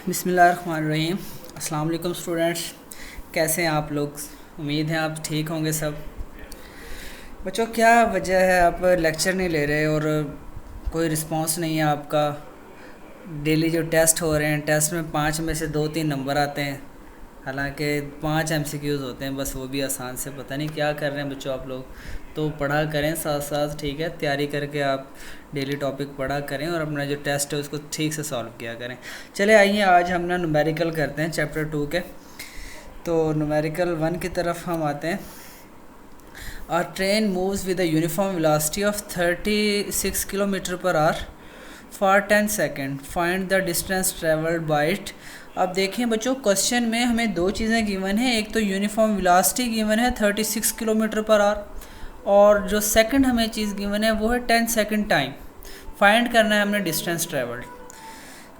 बिस्मिल्लाहिर्रहमानिर्रहीम। अस्सलाम वालेकुम स्टूडेंट्स, कैसे हैं आप लोग? उम्मीद है आप ठीक होंगे सब। बच्चों, क्या वजह है आप लेक्चर नहीं ले रहे और कोई रिस्पांस नहीं है आपका? डेली जो टेस्ट हो रहे हैं, टेस्ट में 5 में से 2-3 नंबर आते हैं, हालांकि 5 MCQs होते हैं बस, वो भी आसान से। पता नहीं क्या कर रहे हैं बच्चों आप लोग। तो पढ़ा करें साथ साथ, ठीक है, तैयारी करके आप डेली टॉपिक पढ़ा करें और अपना जो टेस्ट है उसको ठीक से सॉल्व किया करें। चले आइए, आज हम ना न्यूमेरिकल करते हैं चैप्टर 2 के। तो न्यूमेरिकल 1 की तरफ हम आते हैं। A train moves with a uniform velocity of 36 km/h for 10 seconds. Find the distance traveled by it. अब देखें बच्चों, क्वेश्चन में हमें दो चीज़ें गिवन है। एक तो यूनिफॉर्म वेलोसिटी गिवन है 36 km/h, और जो सेकंड हमें चीज़ गिवन है वो है 10 सेकंड टाइम। फाइंड करना है हमने डिस्टेंस ट्रेवल्ड।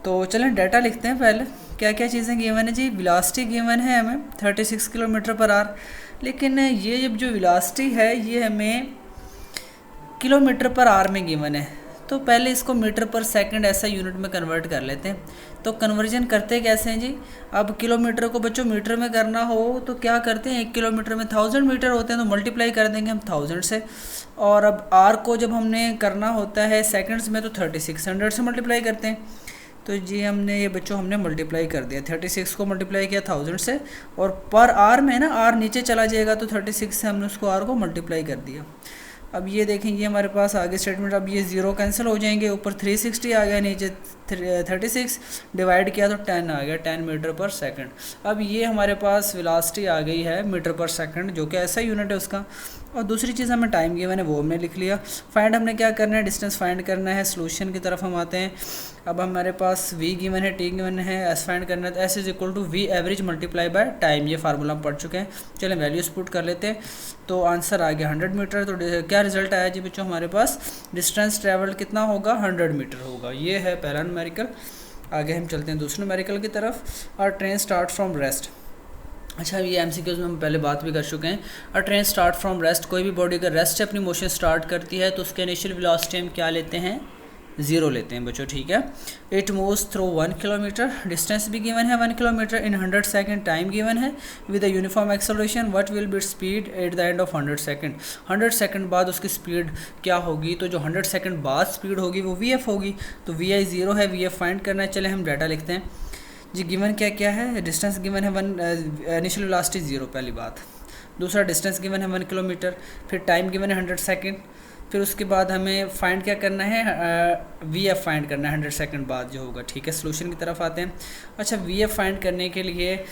तो चलें डाटा लिखते हैं पहले। क्या क्या चीज़ें गिवन है जी? वेलोसिटी गिवन है हमें 36 km/h, लेकिन ये जब जो वेलोसिटी है ये हमें km/h में गिवन है। तो पहले इसको मीटर पर सेकंड ऐसा यूनिट में कन्वर्ट कर लेते हैं। तो कन्वर्जन करते कैसे हैं जी? अब किलोमीटर को बच्चों मीटर में करना हो तो क्या करते हैं, 1 किलोमीटर में 1000 मीटर होते हैं, तो मल्टीप्लाई कर देंगे हम 1000 से। और अब आर को जब हमने करना होता है सेकंड्स में तो 3600 से मल्टीप्लाई करते हैं। तो जी हमने ये बच्चों हमने मल्टीप्लाई कर दिया, 36 को मल्टीप्लाई किया 1000 से, और पर आर में ना आर नीचे चला जाएगा तो 36 से हमने उसको आर को मल्टीप्लाई कर दिया। अब ये देखें, ये हमारे पास आगे स्टेटमेंट, अब ये 0 कैंसिल हो जाएंगे, ऊपर 360 आ गया, नीचे 36 डिवाइड किया तो 10 आ गया, 10 मीटर पर सेकंड। अब ये हमारे पास वेलोसिटी आ गई है मीटर पर सेकंड, जो कि ऐसा यूनिट है उसका। और दूसरी चीज़ हमें टाइम गिवन है वो हमने लिख लिया। फाइंड हमने क्या करना है, डिस्टेंस फाइंड करना है। सोल्यूशन की तरफ हम आते हैं। अब हमारे पास v गिवन है, t गिवन है, s फाइंड करना है, तो s = v average multiply by time. ये फार्मूला हम पढ़ चुके हैं। चलें वैल्यूज पुट कर लेते हैं। तो आंसर आ गया 100 मीटर। तो क्या रिजल्ट आया जी बच्चों? हमारे पास डिस्टेंस ट्रेवल्ड कितना होगा? 100 मीटर होगा। ये है पहला न्यूमेरिकल। आगे हम चलते हैं दूसरे न्यूमेरिकल की तरफ। और ट्रेन स्टार्ट फ्रॉम रेस्ट। अच्छा, ये MCQs में हम पहले बात भी कर चुके हैं। और ट्रेन स्टार्ट फ्रॉम रेस्ट, कोई भी बॉडी अगर रेस्ट से अपनी मोशन स्टार्ट करती है तो उसके इनिशियल वेलोसिटी हम क्या लेते हैं? 0 लेते हैं बच्चों, ठीक है। It moves through 1 kilometre, distance भी गिवन है 1 किलोमीटर, इन 100 सेकंड टाइम गिवन है with a uniform acceleration. What will be speed at the end of 100 second. 100 second बाद उसकी स्पीड क्या होगी? तो जो 100 सेकंड बाद स्पीड होगी वो VF होगी। तो VI 0 है, VF फाइंड करना है। चले हम डाटा लिखते हैं जी। गिवन क्या क्या है? डिस्टेंस गिवन है 1, इनिशियल वेलोसिटी 0 पहली बात। दूसरा डिस्टेंस गिवन है 1 किलोमीटर, फिर टाइम गिवन है 100 सेकंड। फिर उसके बाद हमें फाइंड क्या करना है? VF फाइंड करना है 100 सेकंड बाद जो होगा, ठीक है। सोल्यूशन की तरफ आते हैं। अच्छा, VF फाइंड करने के लिए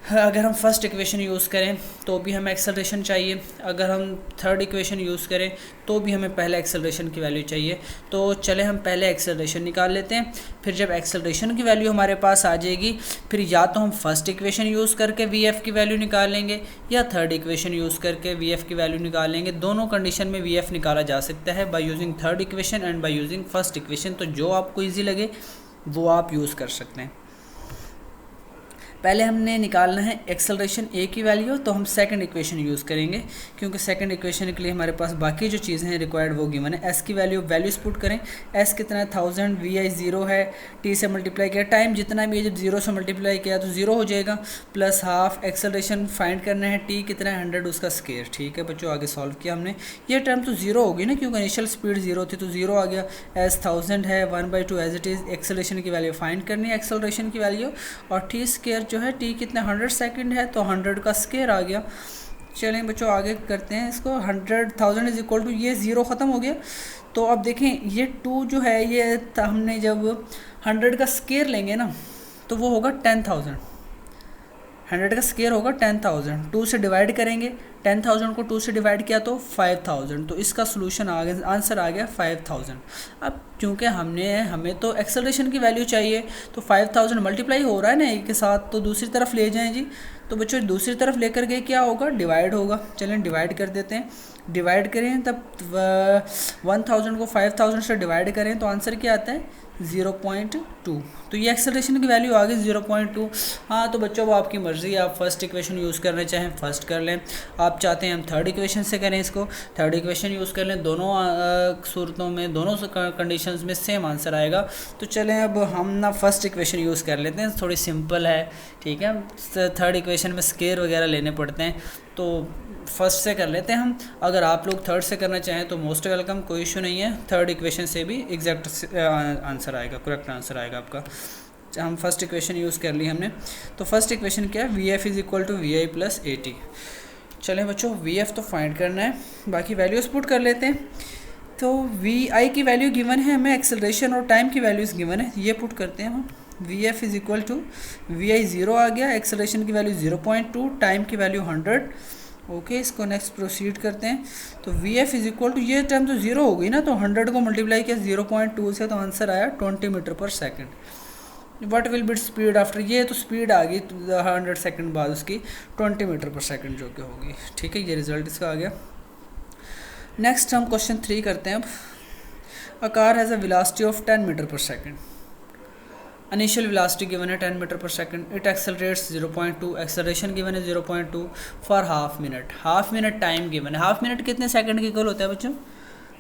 अगर हम फर्स्ट इक्वेशन यूज़ करें तो भी हमें एक्सेलरेशन चाहिए, अगर हम थर्ड इक्वेशन यूज़ करें तो भी हमें पहले एक्सेलरेशन की वैल्यू चाहिए। तो चले हम पहले एक्सेलरेशन निकाल लेते हैं। फिर जब एक्सेलरेशन की वैल्यू हमारे पास आ जाएगी, फिर या तो हम फर्स्ट इक्वेशन यूज़ करके VF की वैल्यू निकालेंगे या थर्ड इक्वेशन यूज़ करके VF की वैल्यू निकालेंगे। दोनों कंडीशन में VF निकाला जा सकता है by using third equation and by using first equation. तो जो आपको ईजी लगे वो आप यूज़ कर सकते हैं। पहले हमने निकालना है एक्सेलरेशन A की वैल्यू, तो हम सेकंड इक्वेशन यूज़ करेंगे, क्योंकि सेकंड इक्वेशन के लिए हमारे पास बाकी जो चीज़ें हैं रिक्वायर्ड वो गिवन है। S की वैल्यूज़ पुट करें। S कितना है? 1000, VI 0 है, T से मल्टीप्लाई किया, टाइम जितना भी है जब 0 से मल्टीप्लाई किया तो 0 हो जाएगा, प्लस हाफ। एक्सेलरेशन फाइंड करना है, T कितना है? 100, उसका स्क्वायर, ठीक है बच्चों। आगे सॉल्व किया हमने, ये टर्म तो 0 होगी ना, क्योंकि इनिशियल स्पीड 0 थी तो 0 आ गया। S 1000 है, 1/2 एज इट इज़। एक्सेलरेशन की वैल्यू फाइंड करनी है, एक्सेलरेशन की वैल्यू, और T स्क्वायर जो है, T कितना 100 सेकंड है तो 100 का स्क्वायर आ गया। चलें बच्चों आगे करते हैं इसको। 100,000 = ये 0 ख़त्म हो गया। तो अब देखें ये 2 जो है, ये हमने जब 100 का स्क्वायर लेंगे ना तो वो होगा 10,000। 100 का स्क्वायर होगा 10,000। 2 से डिवाइड करेंगे, 10,000 को 2 से डिवाइड किया तो 5,000। तो इसका सोल्यूशन आ गया, आंसर आ गया 5,000। अब क्योंकि हमें तो एक्सेलरेशन की वैल्यू चाहिए, तो 5,000 मल्टीप्लाई हो रहा है ना एक के साथ, तो दूसरी तरफ ले जाएं जी। तो बच्चों दूसरी तरफ लेकर गए क्या होगा? डिवाइड होगा। चलें डिवाइड कर देते हैं। डिवाइड करें तब 1000 को 5000 से डिवाइड करें तो आंसर क्या आता है? 0.2। तो ये एक्सेलरेशन की वैल्यू आ गई 0.2। हाँ तो बच्चों, वो आपकी मर्ज़ी है, आप फर्स्ट इक्वेशन यूज़ करना चाहें फर्स्ट कर लें, आप चाहते हैं हम थर्ड इक्वेशन से करें इसको, थर्ड इक्वेशन यूज़ कर लें। दोनों सूरतों में, दोनों कंडीशंस में सेम आंसर आएगा। तो चलें अब हम ना फर्स्ट इक्वेशन यूज़ कर लेते हैं, थोड़ी सिंपल है, ठीक है। थर्ड इक्वेशन में स्केयर वगैरह लेने पड़ते हैं, तो फर्स्ट से कर लेते हैं हम। अगर आप लोग थर्ड से करना चाहें तो मोस्ट वेलकम, कोई इशू नहीं है। थर्ड इक्वेशन से भी एग्जैक्ट आंसर आएगा, करेक्ट आंसर आएगा आपका। हम फर्स्ट इक्वेशन यूज़ कर ली हमने। तो फर्स्ट इक्वेशन क्या है, v F is equal to we i plus a t. चलें बच्चों, वी एफ तो फाइंड करना है, बाकी वैल्यूज़ पुट कर लेते हैं। तो वी आई की वैल्यू गिवन है हमें, एक्सेलरेशन और टाइम की वैल्यूज़ गिवन है, ये पुट करते हैं हम। V F is equal to we I 0 आ गया, एक्सेलरेशन की वैल्यू 0.2, टाइम की वैल्यू 100। ओके, इसको नेक्स्ट प्रोसीड करते हैं। तो V F is equal to, ये टाइम तो 0 हो गई ना, तो 100 को मल्टीप्लाई किया 0.2 से, तो आंसर आया 20 metre per second. What will be speed after, ये तो स्पीड आ गई 100 सेकेंड बाद उसकी 20 मीटर पर सेकेंड जो कि होगी, ठीक है। ये रिजल्ट इसका आ गया। नेक्स्ट हम क्वेश्चन 3 करते हैं अब। A car has a velocity of 10 meter per second. Initial velocity given है 10 meter per second, it accelerates 0.2, acceleration given है 0.2 for half minute. Half minute time given है। हाफ मिनट कितने सेकंड के equal होता है बच्चों?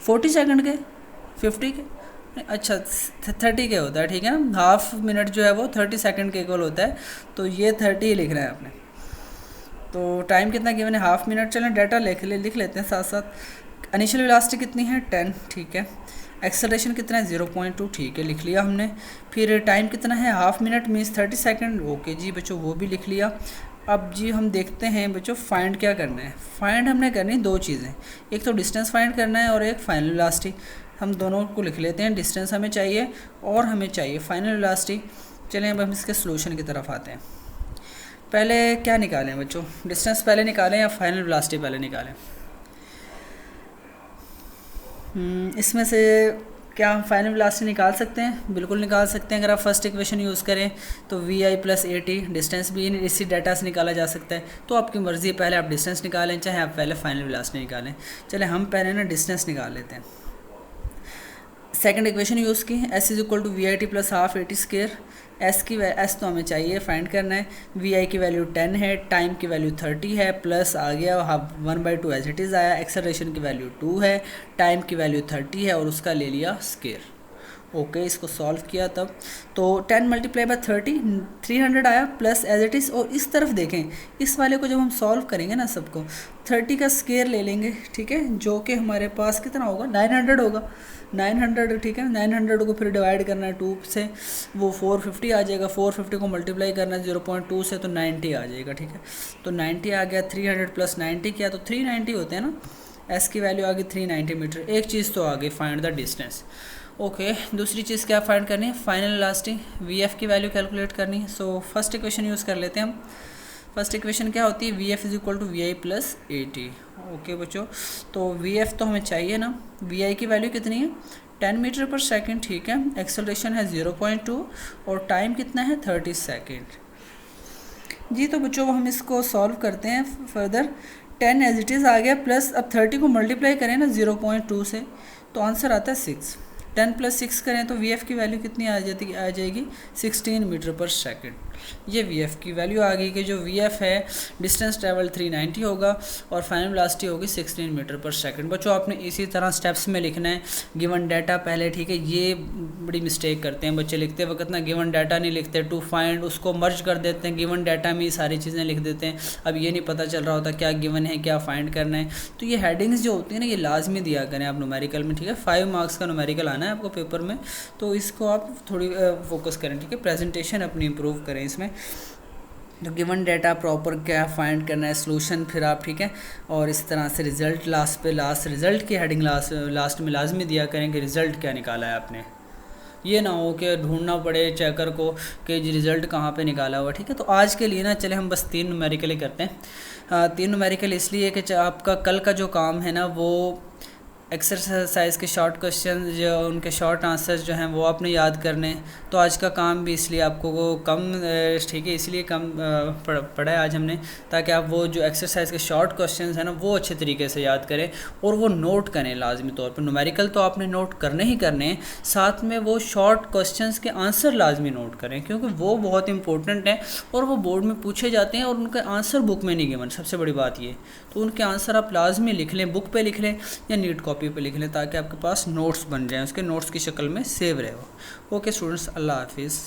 40 सेकंड के, 50 के, अच्छा 30 के होता है, ठीक है ना। हाफ मिनट जो है वो 30 सेकंड के इक्वल होता है, तो ये 30 ही लिखना है आपने। तो टाइम कितना गिवन है, हाफ मिनट। चलें डाटा लिख लेते हैं साथ साथ। इनिशियल वेलोसिटी कितनी है 10, ठीक है। एक्सेलरेशन कितना है 0.2, ठीक है, लिख लिया हमने। फिर टाइम कितना है, half minute means 30 second, okay जी बच्चों, वो भी लिख लिया। अब जी हम देखते हैं बच्चों, फाइंड क्या करना है। फाइंड हमने करनी दो चीज़ें, एक तो डिस्टेंस फाइंड करना है और एक फाइनल वेलोसिटी। हम दोनों को लिख लेते हैं, डिस्टेंस हमें चाहिए और हमें चाहिए फाइनल वेलोसिटी। चलें अब हम इसके सोल्यूशन की तरफ आते हैं। पहले क्या निकालें बच्चों, डिस्टेंस पहले निकालें या फाइनल वेलोसिटी पहले निकालें? इसमें से क्या हम फाइनल वेलोसिटी निकाल सकते हैं? बिल्कुल निकाल सकते हैं। अगर आप फर्स्ट इक्वेशन यूज़ करें तो v i plus a t, distance भी इसी डाटा से निकाला जा सकता है। तो आपकी मर्ज़ी है, पहले आप डिस्टेंस निकालें चाहे आप पहले फाइनल वेलोसिटी निकालें। चले हम पहले ना डिस्टेंस निकाल लेते हैं। सेकंड इक्वेशन यूज़ की, s is equal to we i t plus half a t square. S तो हमें चाहिए, फाइंड करना है। वी आई की वैल्यू 10 है, टाइम की वैल्यू 30 है, प्लस आ गया 1/2 एज इट इज़ आया। एक्सेलरेशन की वैल्यू 2 है, टाइम की वैल्यू 30 है और उसका ले लिया स्केयर। ओके, इसको सॉल्व किया तब तो 10 मल्टीप्लाई बाय 30, 300 आया, प्लस एज इट इज़। और इस तरफ देखें, इस वाले को जब हम सॉल्व करेंगे ना सबको, 30 का स्केयर ले लेंगे, ठीक है, जो कि हमारे पास कितना होगा, 900 होगा, 900, ठीक है। 900 को फिर डिवाइड करना है 2 से, वो 450 आ जाएगा। 450 को मल्टीप्लाई करना है 0.2 से, तो 90 आ जाएगा, ठीक है। तो 90 आ गया, 300 प्लस 90 किया तो 390 होते हैं ना। एस की वैल्यू आ गई 390 मीटर। एक चीज़ तो आ गई, फाइंड द डिस्टेंस। ओके, दूसरी चीज़ क्या फाइंड करनी है, फाइनल वेलोसिटी, वी एफ की वैल्यू कैलकुलेट करनी है। सो फर्स्ट इक्वेशन यूज़ कर लेते हैं हम। फर्स्ट इक्वेशन क्या होती है, v f is equal to we i plus a t. Okay बच्चों, तो वी एफ तो हमें चाहिए ना। वी आई की वैल्यू कितनी है, 10 मीटर पर सेकेंड, ठीक है। एक्सेलरेशन है 0.2 और टाइम कितना है 30 सेकेंड। जी तो बच्चों हम इसको सॉल्व करते हैं फर्दर। 10 एज इट इज़ आ गया, प्लस अब 30 को मल्टीप्लाई करें ना 0.2 से, तो आंसर आता है 6। 10 प्लस 6 करें तो वी एफ़ की वैल्यू कितनी आ जाएगी 16 मीटर पर सेकंड। ये वी एफ़ की वैल्यू आ गई कि जो वी एफ़ है डिस्टेंस ट्रैवल 390 होगा और फाइनल वेलोसिटी होगी 16 मीटर पर सेकंड। बच्चों आपने इसी तरह स्टेप्स में लिखना है, गिवन डाटा पहले, ठीक है। ये बड़ी मिस्टेक करते हैं बच्चे, लिखते वक्त ना गिवन डाटा नहीं लिखते, टू फाइंड उसको मर्ज कर देते हैं, गिवन डाटा में ही सारी चीज़ें लिख देते हैं। अब ये नहीं पता चल रहा होता क्या गिवन है क्या फाइंड करना है। तो ये हेडिंग्स जो होती हैं ना, ये लाजमी दिया करें आप न्यूमेरिकल में, ठीक है। 5 मार्क्स का न्यूमेरिकल आना है आपको पेपर में, तो इसको आप थोड़ी फोकस करें, ठीक है। प्रेजेंटेशन अपनी इंप्रूव करें इसमें। तो गिवन डाटा प्रॉपर क्या फाइंड करना है, सॉल्यूशन फिर आप, ठीक है। और इस तरह से रिज़ल्ट लास्ट रिज़ल्ट की हेडिंग लास्ट में लाजमी दिया करें कि रिज़ल्ट क्या निकाला है आपने। ये ना हो कि ढूंढना पड़े चेकर को कि रिज़ल्ट कहाँ पे निकाला हुआ, ठीक है। तो आज के लिए ना चले हम बस 3 न्यूमेरिकल ही करते हैं। 3 न्यूमेरिकल इसलिए कि आपका कल का जो काम है ना वो एक्सरसाइज के शॉर्ट क्वेश्चन जो उनके शॉर्ट आंसर्स जो हैं वो आपने याद करने। तो आज का काम भी इसलिए आपको वो कम ठीक है, इसलिए कम पढ़ा है आज हमने, ताकि आप वो जो एक्सरसाइज के शॉर्ट क्वेश्चंस हैं ना वो अच्छे तरीके से याद करें और वो नोट करें लाजमी तौर पर। न्यूमेरिकल तो आपने नोट करने ही करने हैं, साथ में वो शॉर्ट क्वेश्चंस के आंसर लाजमी नोट करें, क्योंकि वो बहुत इंपॉर्टेंट हैं और वो बोर्ड में पूछे जाते हैं और उनका आंसर बुक में नहीं गिवन। सबसे बड़ी बात ये, तो उनके आंसर आप लाजमी लिख लें, बुक पे लिख लें या नीट कॉपी पे लिख लें, ताकि आपके पास नोट्स बन जाएं, उसके नोट्स की शक्ल में सेव रहे हो। ओके स्टूडेंट्स, अल्लाह हाफिज़।